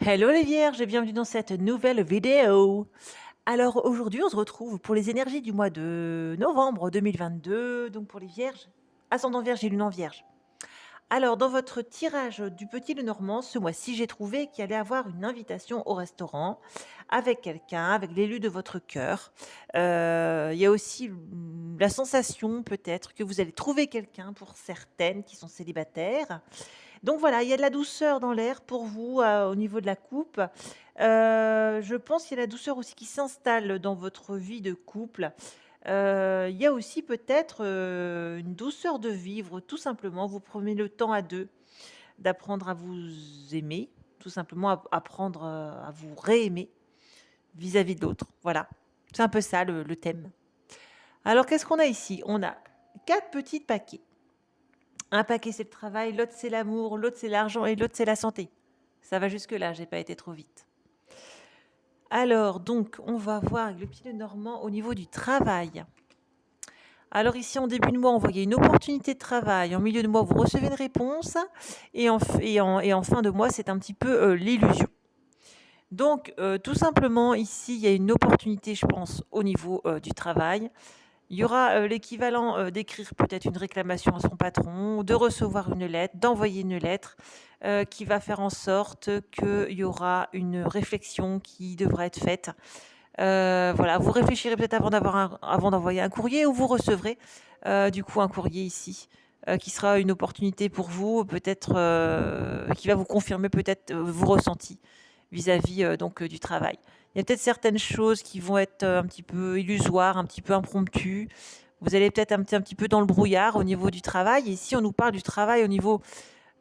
Hello les vierges et bienvenue dans cette nouvelle vidéo. Alors aujourd'hui on se retrouve pour les énergies du mois de novembre 2022, donc pour les vierges, ascendant vierge et lune en vierge. Alors dans votre tirage du petit Lenormand, ce mois-ci j'ai trouvé qu'il allait avoir une invitation au restaurant avec quelqu'un, avec l'élu de votre cœur. Il y a aussi la sensation peut-être que vous allez trouver quelqu'un pour certaines qui sont célibataires. Donc voilà, il y a de la douceur dans l'air pour vous, au niveau de la coupe. Je pense qu'il y a la douceur aussi qui s'installe dans votre vie de couple. Il y a aussi peut-être, une douceur de vivre, tout simplement. Vous prenez le temps à 2 d'apprendre à vous aimer, tout simplement apprendre, à vous réaimer vis-à-vis de l'autre. Voilà, c'est un peu ça le thème. Alors qu'est-ce qu'on a ici? On a 4 petits paquets. Un paquet, c'est le travail, l'autre, c'est l'amour, l'autre, c'est l'argent et l'autre, c'est la santé. Ça va jusque-là, j'ai pas été trop vite. Alors, donc, on va voir avec le petit Normand au niveau du travail. Alors ici, en début de mois, on voyait une opportunité de travail. En milieu de mois, vous recevez une réponse. Et en fin de mois, c'est un petit peu l'illusion. Donc, tout simplement, ici, il y a une opportunité, je pense, au niveau du travail. Il y aura l'équivalent d'écrire peut-être une réclamation à son patron, de recevoir une lettre, d'envoyer une lettre qui va faire en sorte qu'il y aura une réflexion qui devra être faite. Voilà, vous réfléchirez peut-être avant d'envoyer un courrier ou vous recevrez du coup un courrier ici qui sera une opportunité pour vous, peut-être qui va vous confirmer peut-être vos ressentis vis-à-vis donc du travail. Il y a peut-être certaines choses qui vont être un petit peu illusoires, un petit peu impromptues. Vous allez peut-être un petit peu dans le brouillard au niveau du travail. Et ici, on nous parle du travail au niveau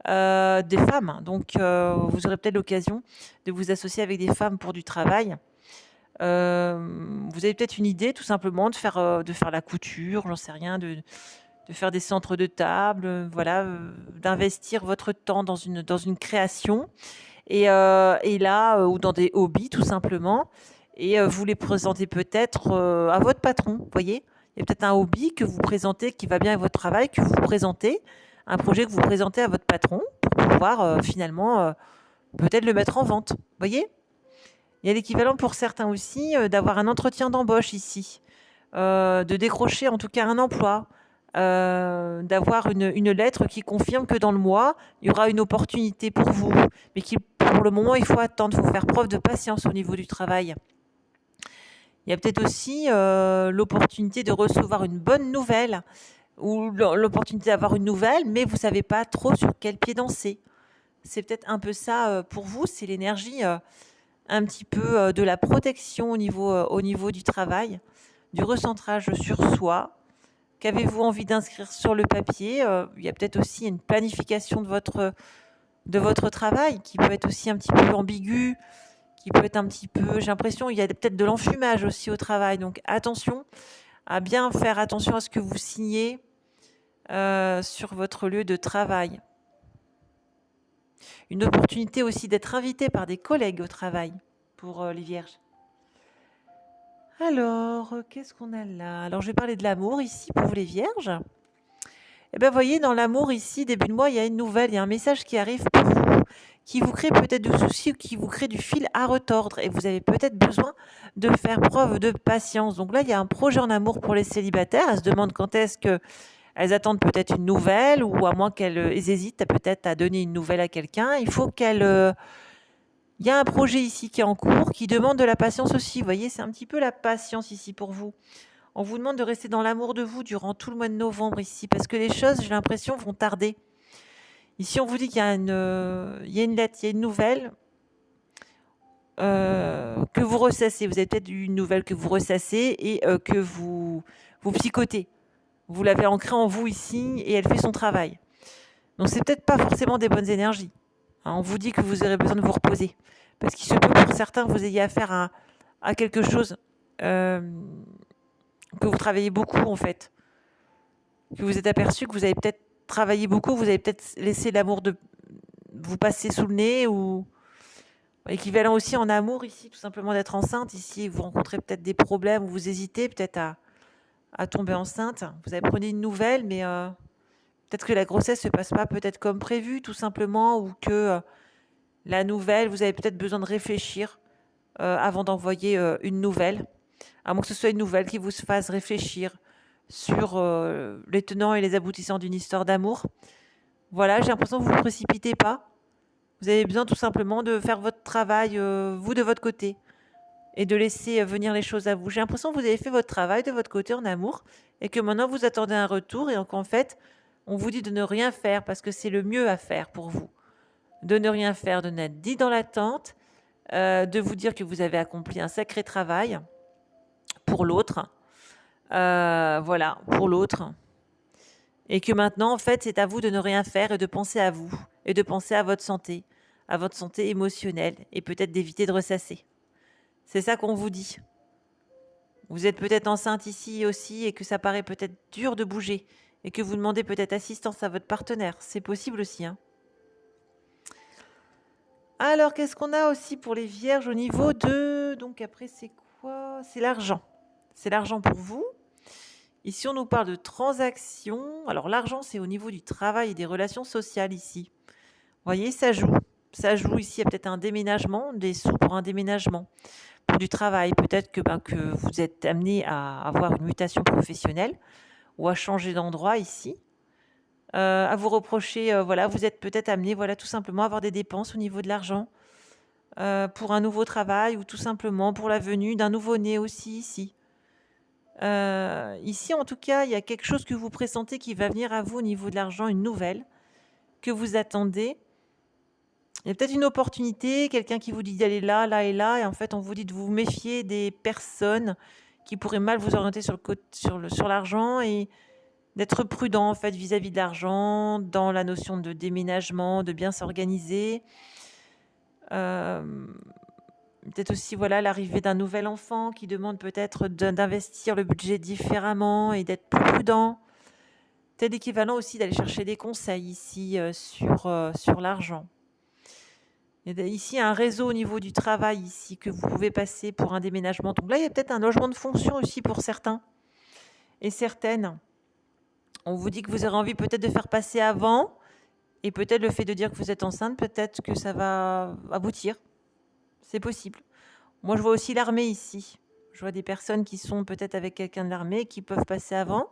des femmes. Donc, vous aurez peut-être l'occasion de vous associer avec des femmes pour du travail. Vous avez peut-être une idée tout simplement de faire la couture, j'en sais rien, de faire des centres de table, voilà, d'investir votre temps dans une création et là, ou dans des hobbies tout simplement et vous les présentez peut-être, à votre patron, vous voyez? Il y a peut-être un hobby que vous présentez qui va bien avec votre travail, que vous présentez, un projet que vous présentez à votre patron pour pouvoir, finalement, peut-être le mettre en vente, vous voyez? Il y a l'équivalent pour certains aussi, d'avoir un entretien d'embauche ici, de décrocher en tout cas un emploi, d'avoir une lettre qui confirme que dans le mois, il y aura une opportunité pour vous, mais qui pour le moment, il faut attendre, il faut faire preuve de patience au niveau du travail. Il y a peut-être aussi, l'opportunité de recevoir une bonne nouvelle ou l'opportunité d'avoir une nouvelle, mais vous savez pas trop sur quel pied danser. C'est peut-être un peu ça, pour vous, c'est l'énergie, un petit peu, de la protection au niveau du travail, du recentrage sur soi. Qu'avez-vous envie d'inscrire sur le papier? Il y a peut-être aussi une planification de votre travail qui peut être aussi un petit peu ambigu, qui peut être un petit peu j'ai l'impression il y a peut-être de l'enfumage aussi au travail, donc attention à bien faire attention à ce que vous signez, sur votre lieu de travail. Une opportunité aussi d'être invité par des collègues au travail pour, les vierges. Alors, qu'est-ce qu'on a là? Alors je vais parler de l'amour ici pour vous les vierges. Et ben, voyez, dans l'amour ici, début de mois, il y a une nouvelle, il y a un message qui arrive pour vous, qui vous crée peut-être du souci ou qui vous crée du fil à retordre et vous avez peut-être besoin de faire preuve de patience. Donc là, il y a un projet en amour pour les célibataires. Elles se demandent quand est-ce qu'elles attendent peut-être une nouvelle ou à moins qu'elles hésitent peut-être à donner une nouvelle à quelqu'un. Il faut qu'elles... il y a un projet ici qui est en cours qui demande de la patience aussi. Vous voyez, c'est un petit peu la patience ici pour vous. On vous demande de rester dans l'amour de vous durant tout le mois de novembre ici, parce que les choses, j'ai l'impression, vont tarder. Ici, on vous dit qu'il y a il y a une lettre, il y a une nouvelle que vous ressassez. Vous avez peut-être eu une nouvelle que vous ressassez et que vous psychotez. Vous l'avez ancrée en vous ici et elle fait son travail. Donc, c'est peut-être pas forcément des bonnes énergies. Hein, on vous dit que vous aurez besoin de vous reposer. Parce qu'il se peut pour certains que vous ayez affaire à quelque chose euh, que vous travaillez beaucoup en fait. Que vous êtes aperçu que vous avez peut-être travaillé beaucoup, vous avez peut-être laissé l'amour de vous passer sous le nez ou équivalent aussi en amour ici, tout simplement d'être enceinte. Ici, vous rencontrez peut-être des problèmes, vous hésitez peut-être à tomber enceinte. Vous avez pris une nouvelle, mais peut-être que la grossesse se passe pas peut-être comme prévu, tout simplement, ou que La nouvelle, vous avez peut-être besoin de réfléchir avant d'envoyer une nouvelle, à moins que ce soit une nouvelle qui vous fasse réfléchir sur les tenants et les aboutissants d'une histoire d'amour. Voilà, j'ai l'impression que vous ne vous précipitez pas. Vous avez besoin tout simplement de faire votre travail, vous de votre côté, et de laisser venir les choses à vous. J'ai l'impression que vous avez fait votre travail de votre côté en amour et que maintenant vous attendez un retour et qu'en fait, on vous dit de ne rien faire parce que c'est le mieux à faire pour vous. De ne rien faire, de n'être dit dans l'attente, de vous dire que vous avez accompli un sacré travail pour l'autre. Voilà, pour l'autre. Et que maintenant, en fait, c'est à vous de ne rien faire et de penser à vous et de penser à votre santé émotionnelle et peut-être d'éviter de ressasser. C'est ça qu'on vous dit. Vous êtes peut-être enceinte ici aussi et que ça paraît peut-être dur de bouger et que vous demandez peut-être assistance à votre partenaire. C'est possible aussi, hein. Alors, qu'est-ce qu'on a aussi pour les vierges au niveau de... Donc après, c'est quoi? C'est l'argent. C'est l'argent pour vous. Ici, on nous parle de transactions. Alors, l'argent, c'est au niveau du travail et des relations sociales ici. Vous voyez, ça joue. Ça joue ici, il y a peut-être un déménagement, des sous pour un déménagement, pour du travail. Peut-être que vous êtes amené à avoir une mutation professionnelle ou à changer d'endroit ici. À vous reprocher, voilà, vous êtes peut-être amené, voilà, tout simplement à avoir des dépenses au niveau de l'argent pour un nouveau travail ou tout simplement pour la venue d'un nouveau-né aussi ici. Ici, en tout cas, il y a quelque chose que vous pressentez qui va venir à vous au niveau de l'argent, une nouvelle que vous attendez. Il y a peut-être une opportunité, quelqu'un qui vous dit d'aller là, là et là, et en fait, on vous dit de vous méfier des personnes qui pourraient mal vous orienter sur l'argent et d'être prudent en fait vis-à-vis de l'argent, dans la notion de déménagement, de bien s'organiser. Peut-être aussi voilà l'arrivée d'un nouvel enfant qui demande peut-être d'investir le budget différemment et d'être plus prudent. Peut-être l'équivalent aussi d'aller chercher des conseils ici sur l'argent. Il y a ici un réseau au niveau du travail ici que vous pouvez passer pour un déménagement. Donc là, il y a peut-être un logement de fonction aussi pour certains et certaines. On vous dit que vous aurez envie peut-être de faire passer avant et peut-être le fait de dire que vous êtes enceinte, peut-être que ça va aboutir. C'est possible. Moi, je vois aussi l'armée ici. Je vois des personnes qui sont peut-être avec quelqu'un de l'armée qui peuvent passer avant.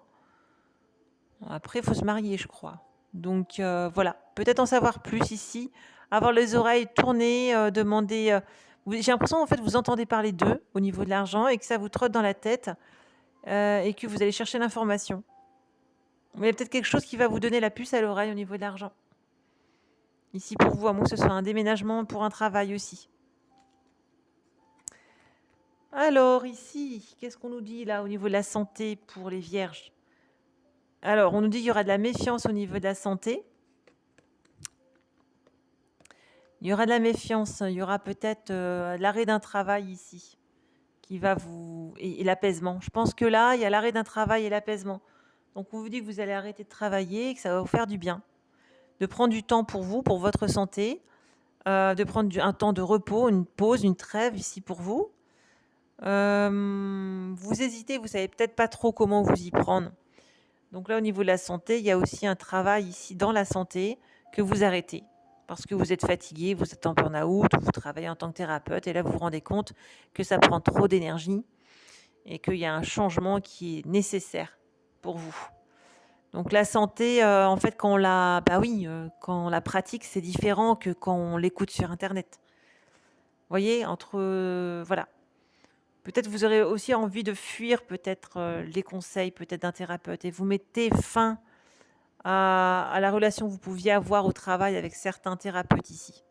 Après, il faut se marier, je crois. Donc voilà, peut-être en savoir plus ici, avoir les oreilles tournées, demander. J'ai l'impression en fait vous entendez parler d'eux au niveau de l'argent et que ça vous trotte dans la tête et que vous allez chercher l'information. Mais il y a peut-être quelque chose qui va vous donner la puce à l'oreille au niveau de l'argent. Ici pour vous, à moins que ce soit un déménagement pour un travail aussi. Alors ici, qu'est-ce qu'on nous dit là au niveau de la santé pour les vierges? Alors, on nous dit qu'il y aura de la méfiance au niveau de la santé. Il y aura de la méfiance, il y aura peut-être l'arrêt d'un travail ici qui va vous... Et l'apaisement. Je pense que là, il y a l'arrêt d'un travail et l'apaisement. Donc, on vous dit que vous allez arrêter de travailler et que ça va vous faire du bien. De prendre du temps pour vous, pour votre santé, de prendre un temps de repos, une pause, une trêve ici pour vous. Vous hésitez, vous savez peut-être pas trop comment vous y prendre. Donc là, au niveau de la santé, il y a aussi un travail ici dans la santé que vous arrêtez parce que vous êtes fatigué, vous êtes en burn-out, vous travaillez en tant que thérapeute et là, vous vous rendez compte que ça prend trop d'énergie et qu'il y a un changement qui est nécessaire pour vous. Donc la santé, en fait, quand on la pratique, c'est différent que quand on l'écoute sur Internet. Vous voyez, voilà. Peut-être vous aurez aussi envie de fuir peut-être les conseils peut-être d'un thérapeute et vous mettez fin à la relation que vous pouviez avoir au travail avec certains thérapeutes ici.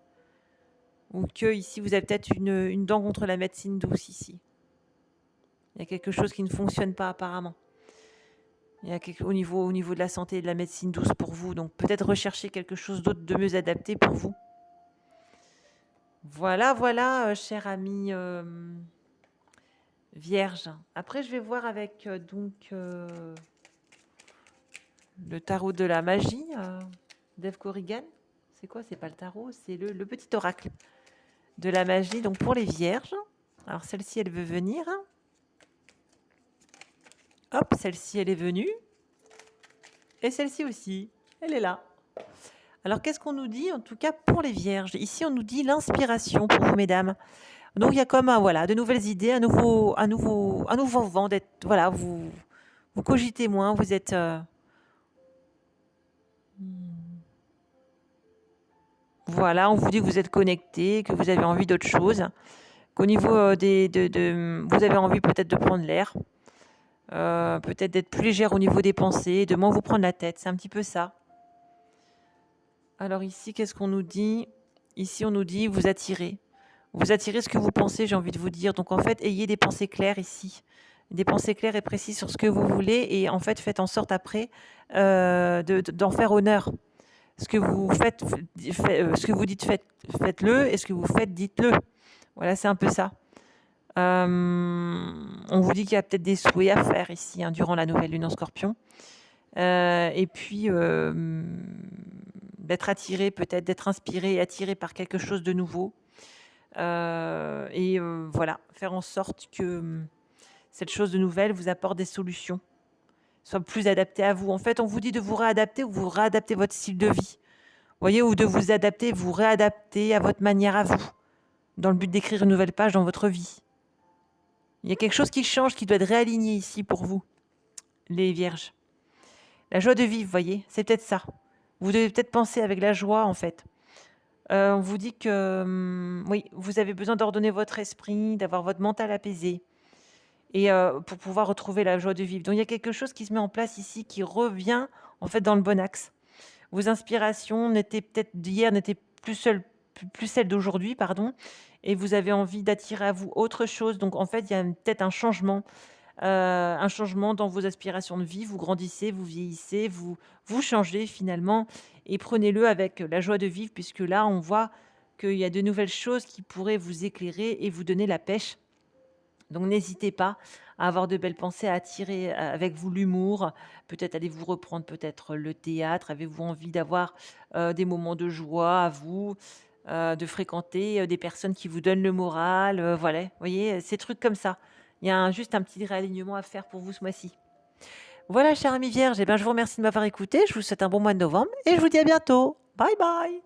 Ou que ici, vous avez peut-être une dent contre la médecine douce ici. Il y a quelque chose qui ne fonctionne pas apparemment. Il y a au niveau de la santé et de la médecine douce pour vous. Donc peut-être rechercher quelque chose d'autre de mieux adapté pour vous. Voilà, voilà, cher ami Vierge. Après, je vais voir avec le tarot de la magie d'Eve Corrigan. C'est quoi? C'est pas le tarot, c'est le petit oracle de la magie. Donc pour les vierges. Alors celle-ci, elle veut venir. Hop, celle-ci, elle est venue. Et celle-ci aussi, elle est là. Alors, qu'est-ce qu'on nous dit, en tout cas pour les vierges? Ici, on nous dit l'inspiration pour vous, mesdames. Donc, il y a comme voilà, de nouvelles idées, un nouveau vent d'être, voilà, vous cogitez moins, vous êtes, voilà, on vous dit que vous êtes connecté, que vous avez envie d'autre chose, qu'au niveau vous avez envie peut-être de prendre l'air, peut-être d'être plus légère au niveau des pensées, de moins vous prendre la tête. C'est un petit peu ça. Alors ici, qu'est-ce qu'on nous dit? Ici, on nous dit vous attirez. Vous attirez ce que vous pensez, j'ai envie de vous dire. Donc en fait, ayez des pensées claires ici. Des pensées claires et précises sur ce que vous voulez. Et en fait, faites en sorte après d'en faire honneur. Ce que vous faites, ce que vous dites, faites-le. Et ce que vous faites, dites-le. Voilà, c'est un peu ça. On vous dit qu'il y a peut-être des souhaits à faire ici, hein, durant la nouvelle lune en Scorpion. Et puis, d'être attiré, peut-être d'être inspiré et attiré par quelque chose de nouveau. Voilà, faire en sorte que cette chose de nouvelle vous apporte des solutions, soit plus adaptées à vous. En fait, on vous dit de vous réadapter ou vous réadapter votre style de vie. Vous voyez, ou de vous adapter, vous réadapter à votre manière à vous, dans le but d'écrire une nouvelle page dans votre vie. Il y a quelque chose qui change, qui doit être réaligné ici pour vous, les vierges. La joie de vivre, vous voyez, c'est peut-être ça. Vous devez peut-être penser avec la joie, en fait. On vous dit que, oui, vous avez besoin d'ordonner votre esprit, d'avoir votre mental apaisé et pour pouvoir retrouver la joie de vivre. Donc il y a quelque chose qui se met en place ici, qui revient, en fait, dans le bon axe. Vos inspirations d'hier n'étaient plus celles d'aujourd'hui, pardon, et vous avez envie d'attirer à vous autre chose. Donc en fait, il y a peut-être un changement dans vos aspirations de vie. Vous grandissez, vous vieillissez, vous changez finalement et prenez-le avec la joie de vivre puisque là, on voit qu'il y a de nouvelles choses qui pourraient vous éclairer et vous donner la pêche. Donc n'hésitez pas à avoir de belles pensées, à attirer avec vous l'humour. Peut-être allez-vous reprendre peut-être le théâtre. Avez-vous envie d'avoir des moments de joie à vous, de fréquenter des personnes qui vous donnent le moral. Voilà, vous voyez, ces trucs comme ça. Il y a juste un petit réalignement à faire pour vous ce mois-ci. Voilà, chère amie vierge, eh bien, je vous remercie de m'avoir écouté. Je vous souhaite un bon mois de novembre et je vous dis à bientôt. Bye bye.